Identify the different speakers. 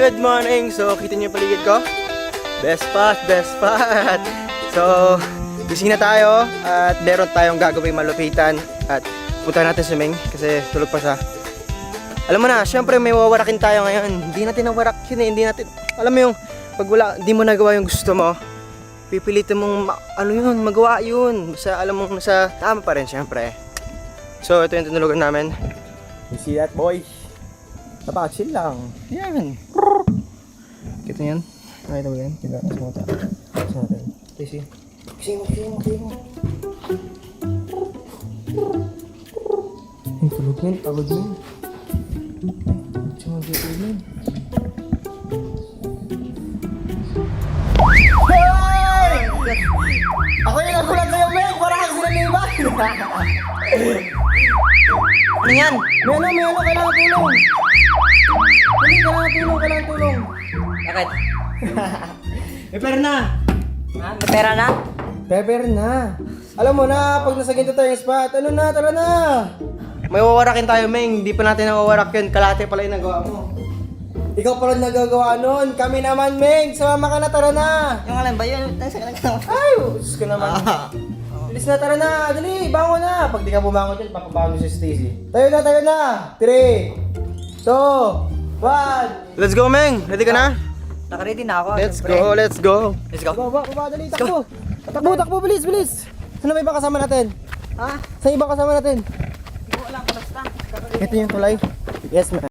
Speaker 1: good morning. So, kita niyo yung paligid ko? Best spot, best spot. So, gising na tayo at meron tayong gagawing malupitan at punta natin si Meng kasi tulog pa siya. Alam mo na, syempre may wawarakin tayo ngayon. Hindi natin nawarak yun eh, hindi natin, alam mo yung pag wala, hindi mo nagawa yung gusto mo, pipilitin mong, magawa yun. Basta alam mo nasa tama pa rin syempre. So, ito yung tinulugan namin. You see that, boy? Napaka-chill lang. Yan. Kita niyan? Nakita mo yan? Kita sa mata. Sa natin. Kasi, gising mo. Ang tulog yan, pagod yan. Ay, tulog yan. Hey! Ako yung nagulat sa'yo, Meg! Parang kasi nanibag! Ano yan? May ano, kailangan tulong! Hindi, kailangan tulong!
Speaker 2: Bakit?
Speaker 1: May pera na!
Speaker 2: Ha? May pera na?
Speaker 1: Pepper na! Alam mo na, pag nasa ganito tayong spot, ano na, tara na! May wawarakin tayo, Meng. Hindi pa natin nawawarak yun. Kalate pala yung nagawa mo. Ikaw pala nagagawa nun. Kami naman, Meng. Sumama ka na, tara na!
Speaker 2: Yung alam ba yun?
Speaker 1: Ay, Diyos ko naman. Bilis na, tara na. Dali, bangon na. Pag di ka bumangon dyan, papabangon si Stacy. Tayo na. 3, 2, 1. Let's go, Meng. Ready ka na?
Speaker 2: Naka-ready na ako.
Speaker 1: Let's
Speaker 2: syempre.
Speaker 1: go, let's go.
Speaker 2: Let's go.
Speaker 1: Baba, dali, takbo. Takbo, bilis. Saan ba ibang kasama natin?
Speaker 2: Ha?
Speaker 1: Saan ibang kasama natin?
Speaker 2: Hindi ko alam, basta.
Speaker 1: Ito yung tulay. Yes, ma'am.